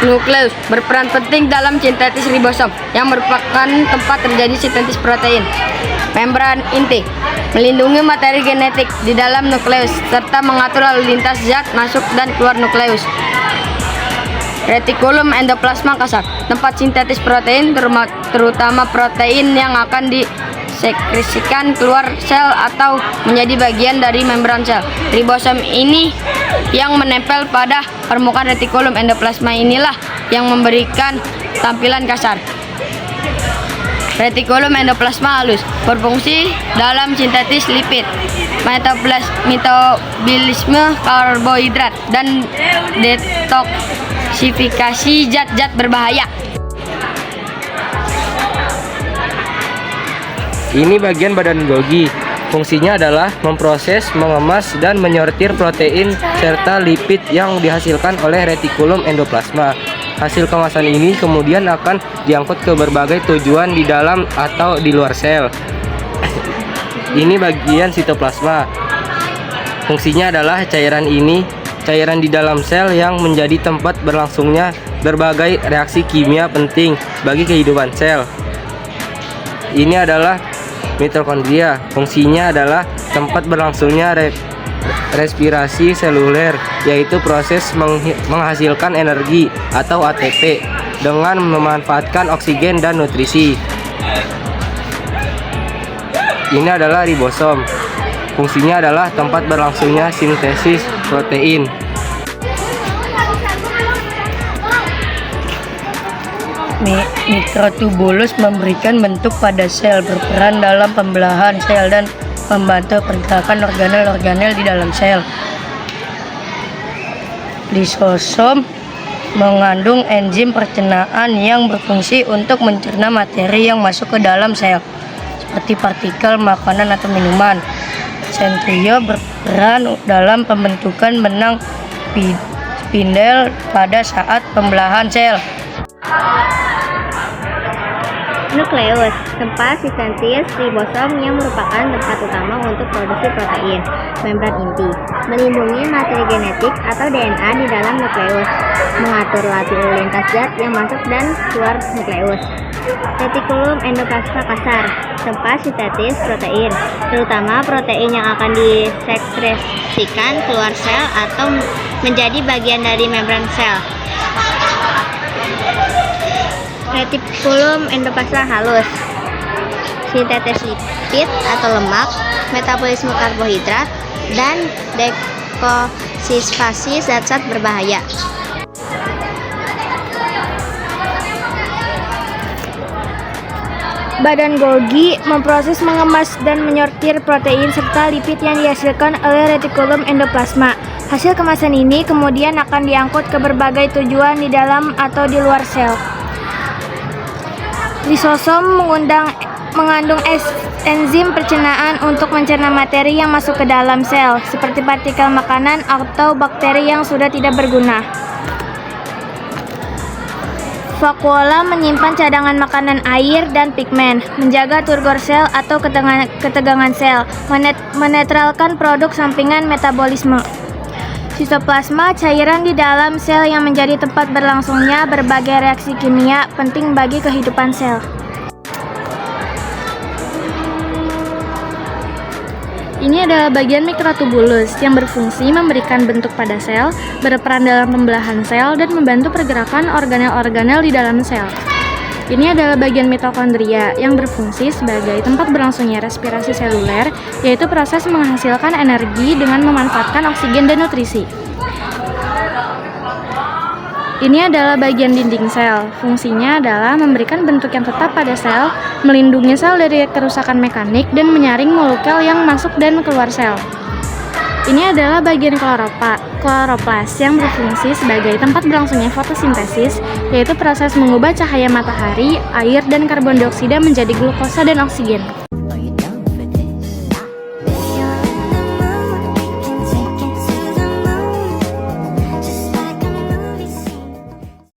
Nukleus berperan penting dalam sintesis ribosom yang merupakan tempat terjadi sintesis protein. Membran inti melindungi materi genetik di dalam nukleus serta mengatur lalu lintas zat masuk dan keluar nukleus. Retikulum endoplasma kasar, tempat sintetis protein terutama protein yang akan disekresikan keluar sel atau menjadi bagian dari membran sel. Ribosom ini yang menempel pada permukaan retikulum endoplasma inilah yang memberikan tampilan kasar. Retikulum endoplasma halus berfungsi dalam sintesis lipid, metabolisme karbohidrat, dan detoksifikasi zat-zat berbahaya. Ini bagian badan Golgi. Fungsinya adalah memproses, mengemas, dan menyortir protein serta lipid yang dihasilkan oleh retikulum endoplasma. Hasil kemasan ini kemudian akan diangkut ke berbagai tujuan di dalam atau di luar sel. Ini bagian sitoplasma. Fungsinya adalah cairan di dalam sel yang menjadi tempat berlangsungnya berbagai reaksi kimia penting bagi kehidupan sel. Ini adalah mitokondria. Fungsinya adalah tempat berlangsungnya respirasi seluler, yaitu proses menghasilkan energi atau ATP dengan memanfaatkan oksigen dan nutrisi. Ini adalah ribosom. Fungsinya adalah tempat berlangsungnya sintesis protein. Mikrotubulus memberikan bentuk pada sel, berperan dalam pembelahan sel dan membantu pergerakan organel-organel di dalam sel. Lisosom mengandung enzim pencernaan yang berfungsi untuk mencerna materi yang masuk ke dalam sel, seperti partikel makanan atau minuman. Sentrio berperan dalam pembentukan benang spindel pada saat pembelahan sel. Nukleus, tempat sintesis ribosom yang merupakan tempat utama untuk produksi protein. Membran inti, melindungi materi genetik atau DNA di dalam nukleus, mengatur lalu lintas zat yang masuk dan keluar nukleus. Retikulum endoplasma kasar, tempat sintesis protein, terutama protein yang akan disekresikan keluar sel atau menjadi bagian dari membran sel. Retikulum endoplasma halus, sintesis lipid atau lemak, metabolisme karbohidrat, dan detoksifikasi zat-zat berbahaya. Badan Golgi memproses, mengemas, dan menyortir protein serta lipid yang dihasilkan oleh retikulum endoplasma. Hasil kemasan ini kemudian akan diangkut ke berbagai tujuan di dalam atau di luar sel. Lisosom mengandung enzim pencernaan untuk mencerna materi yang masuk ke dalam sel, seperti partikel makanan atau bakteri yang sudah tidak berguna. Vakuola menyimpan cadangan makanan, air, dan pigmen, menjaga turgor sel atau ketegangan sel, menetralkan produk sampingan metabolisme. Sitoplasma, cairan di dalam sel yang menjadi tempat berlangsungnya berbagai reaksi kimia penting bagi kehidupan sel. Ini adalah bagian mikrotubulus yang berfungsi memberikan bentuk pada sel, berperan dalam pembelahan sel, dan membantu pergerakan organel-organel di dalam sel. Ini adalah bagian mitokondria yang berfungsi sebagai tempat berlangsungnya respirasi seluler, yaitu proses menghasilkan energi dengan memanfaatkan oksigen dan nutrisi. Ini adalah bagian dinding sel. Fungsinya adalah memberikan bentuk yang tetap pada sel, melindungi sel dari kerusakan mekanik, dan menyaring molekul yang masuk dan keluar sel. Ini adalah bagian kloroplas yang berfungsi sebagai tempat berlangsungnya fotosintesis, yaitu proses mengubah cahaya matahari, air, dan karbon dioksida menjadi glukosa dan oksigen.